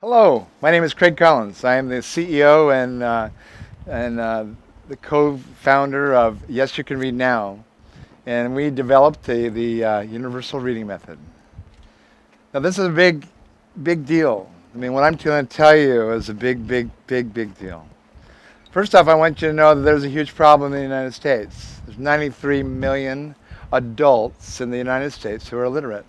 Hello, my name is Craig Collins. I am the CEO and the co-founder of Yes You Can Read Now, and we developed the Universal Reading Method. Now this is a big deal. I mean, what I'm going to tell you is a big deal. First off, I want you to know that there's a huge problem in the United States. There's 93 million adults in the United States who are illiterate.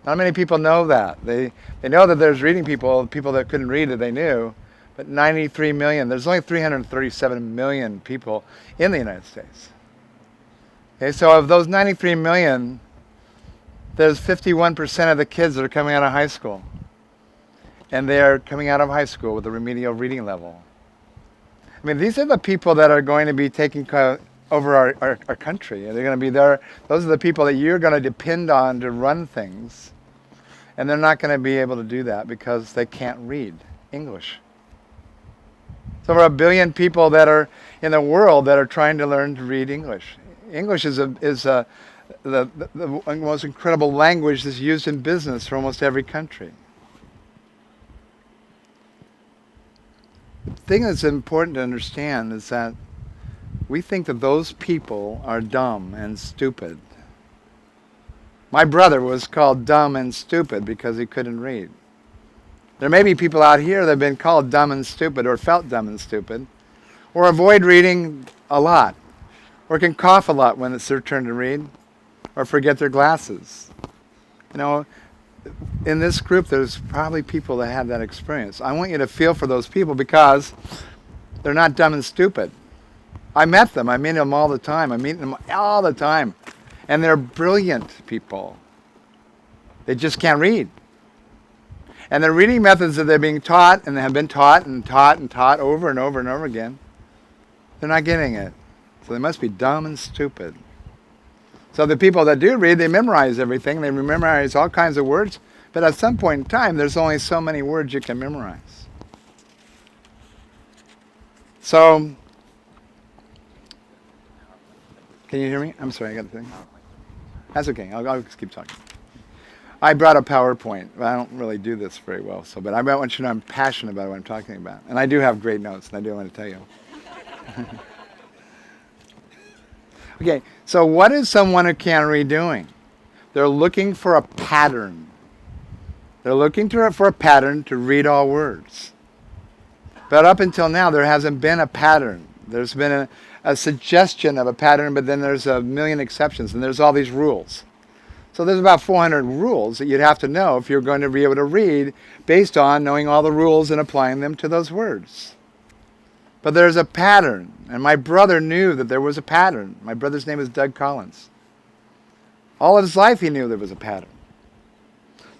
Not many people know that. They know that there's reading people that couldn't read that they knew, but 93 million. There's only 337 million people in the United States. Okay, so of those 93 million, there's 51% of the kids that are coming out of high school. And they're coming out of high school with a remedial reading level. I mean, these are the people that are going to be taking over our country. They're going to be there. Those are the people that you're going to depend on to run things. And they're not going to be able to do that because they can't read English. There's over 1 billion people that are in the world that are trying to learn to read English. English is the most incredible language that's used in business for almost every country. The thing that's important to understand is that we think that those people are dumb and stupid. My brother was called dumb and stupid because he couldn't read. There may be people out here that have been called dumb and stupid or felt dumb and stupid, or avoid reading a lot, or can cough a lot when it's their turn to read, or forget their glasses. You know, in this group there's probably people that have that experience. I want you to feel for those people because they're not dumb and stupid. I met them. I meet them all the time. And they're brilliant people. They just can't read. And the reading methods that they're being taught and have been taught over and over and over again, they're not getting it. So they must be dumb and stupid. So the people that do read, they memorize everything. They memorize all kinds of words. But at some point in time, there's only so many words you can memorize. So, can you hear me? I'm sorry, I got the thing. That's okay. I'll just keep talking. I brought a PowerPoint. I don't really do this very well, but I want you to know I'm passionate about what I'm talking about. And I do have great notes, and I do want to tell you. Okay, so what is someone who can't read doing? They're looking for a pattern. They're looking for a pattern to read all words. But up until now, there hasn't been a pattern. There's been a suggestion of a pattern, but then there's a million exceptions, and there's all these rules. So there's about 400 rules that you'd have to know if you're going to be able to read based on knowing all the rules and applying them to those words. But there's a pattern, and my brother knew that there was a pattern. My brother's name is Doug Collins. All of his life he knew there was a pattern.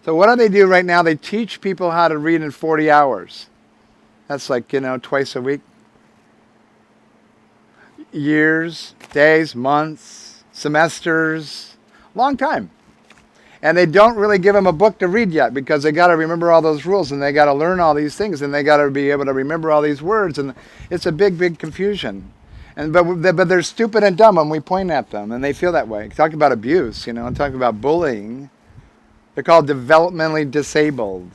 So what do they do right now? They teach people how to read in 40 hours. That's like, twice a week. Years, days, months, semesters, long time. And they don't really give them a book to read yet because they got to remember all those rules and they got to learn all these things and they got to be able to remember all these words, and it's a big confusion. But they're stupid and dumb when we point at them, and they feel that way. Talk about abuse, talk about bullying. They're called developmentally disabled.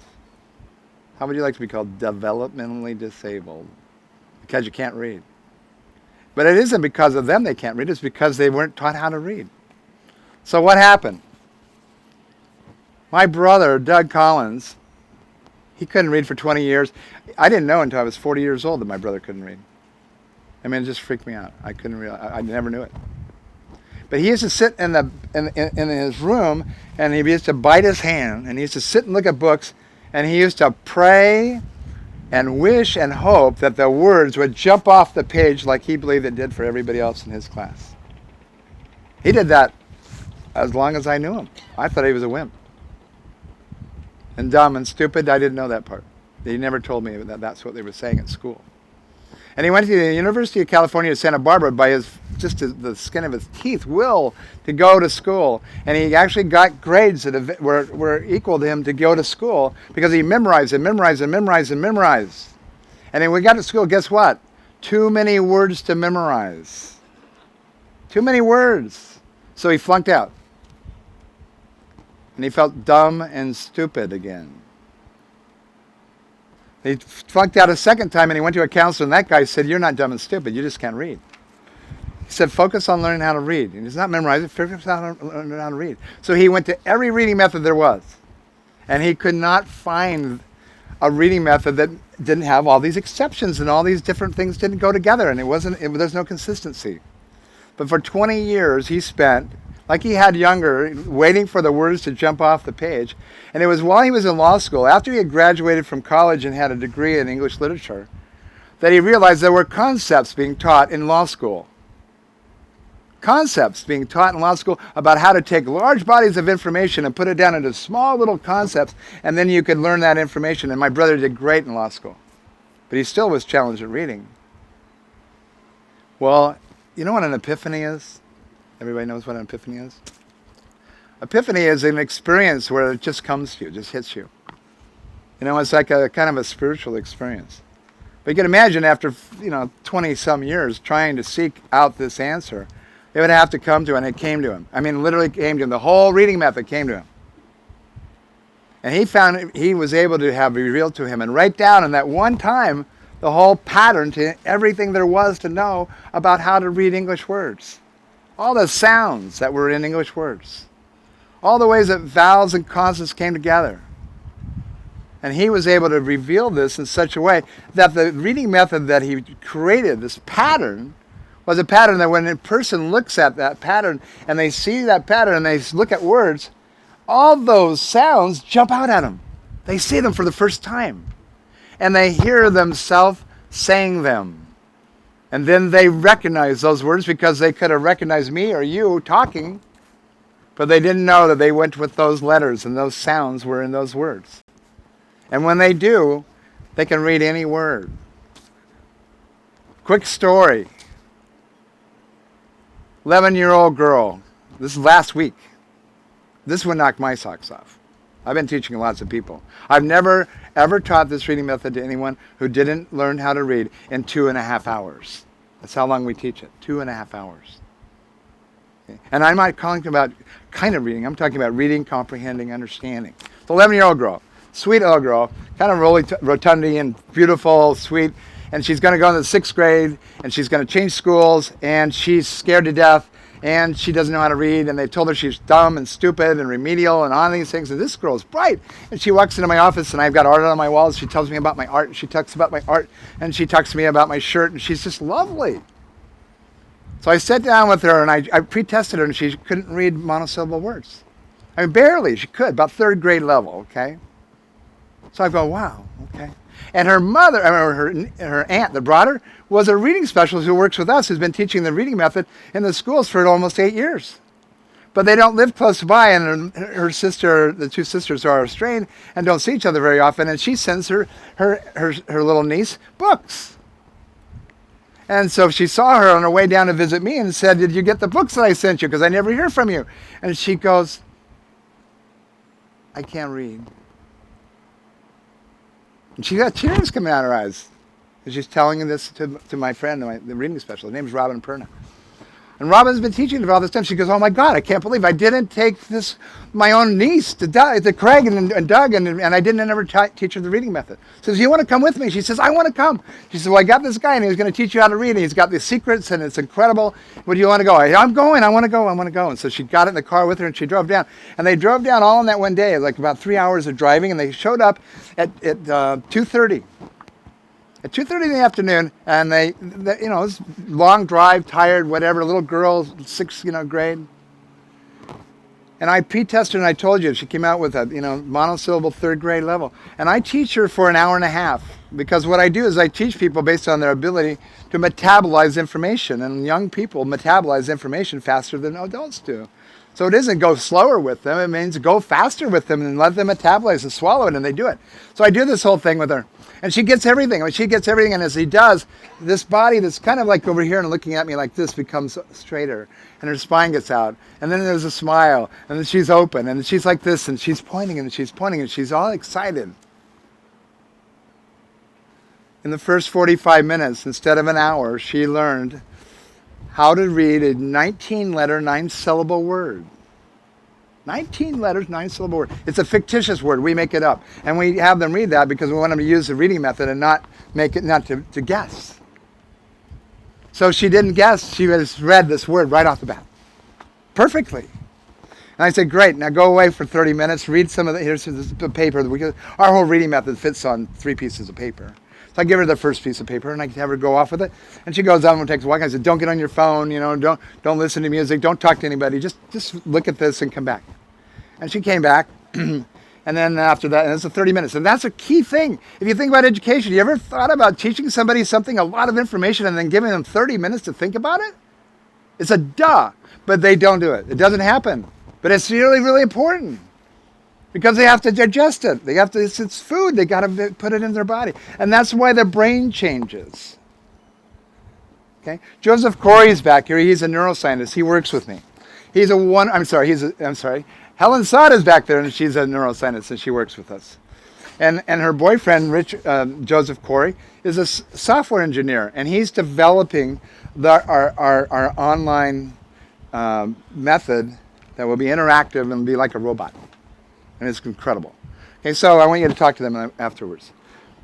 How would you like to be called developmentally disabled? Because you can't read. But it isn't because of them they can't read. It's because they weren't taught how to read. So what happened? My brother, Doug Collins, he couldn't read for 20 years. I didn't know until I was 40 years old that my brother couldn't read. I mean, it just freaked me out. I couldn't read. I never knew it. But he used to sit in his room, and he used to bite his hand, and he used to sit and look at books, and he used to pray and wish and hope that the words would jump off the page like he believed it did for everybody else in his class. He did that as long as I knew him. I thought he was a wimp. And dumb and stupid, I didn't know that part. He never told me that that's what they were saying at school. And he went to the University of California, Santa Barbara, by the skin of his teeth, will to go to school. And he actually got grades that were equal to him to go to school because he memorized. And then when we got to school, guess what? Too many words to memorize. Too many words. So he flunked out. And he felt dumb and stupid again. He flunked out a second time, and he went to a counselor, and that guy said, "You're not dumb and stupid. You just can't read." He said, "Focus on learning how to read." And he's not memorizing, focus on learning how to read. So he went to every reading method there was. And he could not find a reading method that didn't have all these exceptions, and all these different things didn't go together, and there's no consistency. But for 20 years, he spent, like he had younger, waiting for the words to jump off the page. And it was while he was in law school, after he had graduated from college and had a degree in English literature, that he realized there were concepts being taught in law school. Concepts being taught in law school about how to take large bodies of information and put it down into small little concepts, and then you could learn that information. And my brother did great in law school, but he still was challenged at reading. Well, you know what an epiphany is? Everybody knows what an epiphany is? Epiphany is an experience where it just comes to you, just hits you. You know, it's like a kind of a spiritual experience. But you can imagine after, 20 some years trying to seek out this answer, it would have to come to him, and it came to him. I mean, literally came to him. The whole reading method came to him. And he found he was able to have revealed to him and write down in that one time the whole pattern to everything there was to know about how to read English words. All the sounds that were in English words. All the ways that vowels and consonants came together. And he was able to reveal this in such a way that the reading method that he created, this pattern, was a pattern that when a person looks at that pattern and they see that pattern and they look at words, all those sounds jump out at them. They see them for the first time. And they hear themselves saying them. And then they recognize those words because they could have recognized me or you talking, but they didn't know that they went with those letters and those sounds were in those words. And when they do, they can read any word. Quick story. 11-year-old girl. This is last week. This would knock my socks off. I've been teaching lots of people. I've never, ever taught this reading method to anyone who didn't learn how to read in 2.5 hours. That's how long we teach it, 2.5 hours. Okay. And I'm not talking about kind of reading. I'm talking about reading, comprehending, understanding. It's an 11-year-old girl, sweet little girl, kind of rotundy and beautiful, sweet. And she's going to go into the 6th grade, and she's going to change schools, and she's scared to death, and she doesn't know how to read, and they told her she's dumb and stupid and remedial and all these things, and this girl's bright. And she walks into my office, and I've got art on my walls. She tells me about my art, and she talks about my art, and she talks to me about my shirt, and she's just lovely. So I sat down with her, and I pre-tested her, and she couldn't read monosyllable words. I mean, barely. She could, about 3rd grade level, okay? So I go, wow, okay. And her mother, or her aunt that brought her, was a reading specialist who works with us, who's been teaching the reading method in the schools for almost 8 years. But they don't live close by, and her sister, the 2 sisters are estranged and don't see each other very often, and she sends her little niece books. And so she saw her on her way down to visit me and said, "Did you get the books that I sent you? Because I never hear from you." And she goes, "I can't read." And she got tears coming out of her eyes. And she's telling this to my friend, the reading specialist. Her name's Robin Perna. And Robin's been teaching for all this time. She goes, "Oh my God, I can't believe I didn't take my own niece to Craig and Doug, and I didn't ever teach her the reading method." She says, "You want to come with me?" She says, "I want to come." She says, "Well, I got this guy, and he's going to teach you how to read, and he's got the secrets, and it's incredible. Would you want to go?" "I'm going. I want to go. I want to go." And so she got in the car with her, and she drove down. And they drove down all in that one day, like about 3 hours of driving, and they showed up at 2:30. At 2:30 in the afternoon, and they it was long drive, tired, whatever, little girl, 6th grade. And I pre-tested her, and I told you, she came out with a monosyllable 3rd grade level. And I teach her for an hour and a half, because what I do is I teach people based on their ability to metabolize information, and young people metabolize information faster than adults do. So it isn't go slower with them, it means go faster with them and let them metabolize and swallow it, and they do it. So I do this whole thing with her. And she gets everything. I mean, she gets everything, and as he does, this body that's kind of like over here and looking at me like this becomes straighter, and her spine gets out, and then there's a smile, and then she's open, and she's like this, and she's pointing, and she's all excited. In the first 45 minutes, instead of an hour, she learned how to read a 19-letter, 9-syllable word. 19 letters, 9-syllable word. It's a fictitious word. We make it up. And we have them read that because we want them to use the reading method and not to guess. So she didn't guess. She just read this word right off the bat. Perfectly. And I said, great, now go away for 30 minutes, read some of here's the paper. Our whole reading method fits on 3 pieces of paper. So I give her the first piece of paper and I have her go off with it. And she goes out and takes a walk. I said, don't get on your phone, don't listen to music, don't talk to anybody, just look at this and come back. And she came back, and then after that, and it's 30 minutes. And that's a key thing. If you think about education, you ever thought about teaching somebody something, a lot of information, and then giving them 30 minutes to think about it? It's a duh, but they don't do it. It doesn't happen. But it's really, really important. Because they have to digest it. It's food. They got to put it in their body. And that's why their brain changes. Okay? Joseph Corey's back here. He's a neuroscientist. He works with me. Helen Saad is back there, and she's a neuroscientist, and she works with us. And her boyfriend, Joseph Corey, is a software engineer, and he's developing our online method that will be interactive and be like a robot. And it's incredible. Okay, so I want you to talk to them afterwards.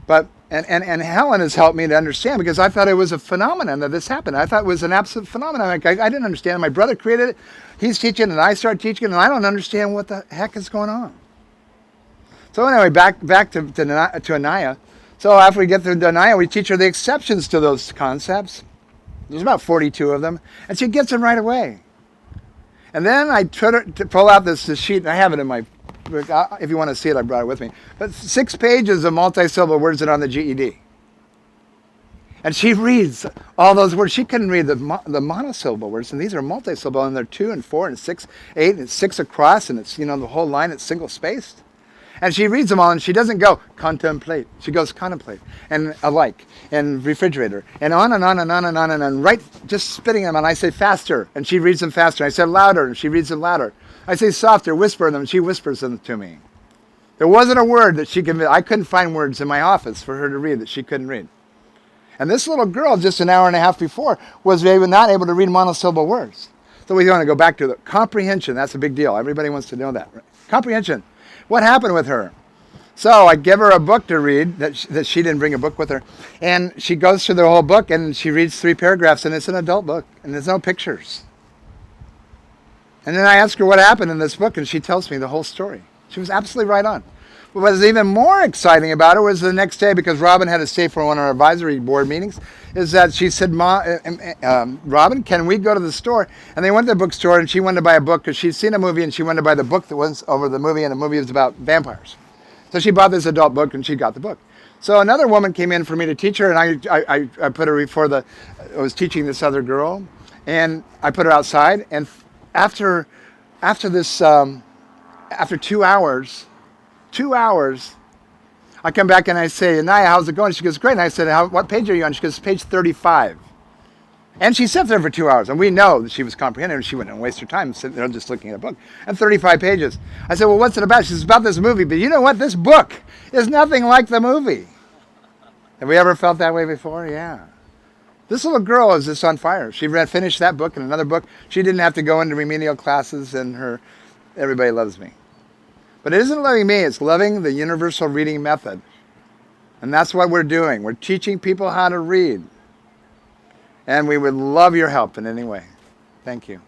But and Helen has helped me to understand, because I thought it was a phenomenon that this happened. I thought it was an absolute phenomenon. I didn't understand. My brother created it. He's teaching, and I started teaching, and I don't understand what the heck is going on. So anyway, back to Anaya. So after we get through Anaya, we teach her the exceptions to those concepts. There's about 42 of them, and she gets them right away. And then I try to pull out this sheet, and I have it in my. If you want to see it, I brought it with me. But 6 pages of multi-syllable words that are on the GED. And she reads all those words. She couldn't read the monosyllable words, and these are multi-syllable, and they're 2 and 4 and 6, 8, and 6 across, and it's, the whole line, it's single-spaced. And she reads them all, and she doesn't go, contemplate. She goes, contemplate, and alike, and refrigerator, and on and on and on and on and on, right, just spitting them, and I say faster, and she reads them faster. I said louder, and she reads them louder. I say softer, whisper them, and she whispers them to me. There wasn't a word that she could, I couldn't find words in my office for her to read that she couldn't read. And this little girl, just an hour and a half before, was not able to read monosyllable words. So we want to go back to the comprehension. That's a big deal. Everybody wants to know that. Right? Comprehension. What happened with her? So I give her a book to read, that she didn't bring a book with her. And she goes through the whole book, and she reads 3 paragraphs, and it's an adult book, and there's no pictures. And then I ask her what happened in this book, and she tells me the whole story. She was absolutely right on. But what was even more exciting about it was the next day, because Robin had to stay for one of our advisory board meetings, is that she said, Robin, can we go to the store? And they went to the bookstore, and she wanted to buy a book because she'd seen a movie, and she wanted to buy the book that was over the movie, and the movie was about vampires. So she bought this adult book, and she got the book. So another woman came in for me to teach her, and I put her before I was teaching this other girl, and I put her outside, and after 2 hours, I come back and I say, Anaya, how's it going? She goes, great. And I said, what page are you on? She goes, page 35. And she sat there for 2 hours, and we know that she was comprehending, and she wouldn't waste her time sitting there just looking at a book. And 35 pages. I said, well, what's it about? She says, it's about this movie, but you know what? This book is nothing like the movie. Have we ever felt that way before? Yeah. This little girl is just on fire. She finished that book and another book. She didn't have to go into remedial classes, and everybody loves me. But it isn't loving me, it's loving the universal reading method. And that's what we're doing. We're teaching people how to read. And we would love your help in any way. Thank you.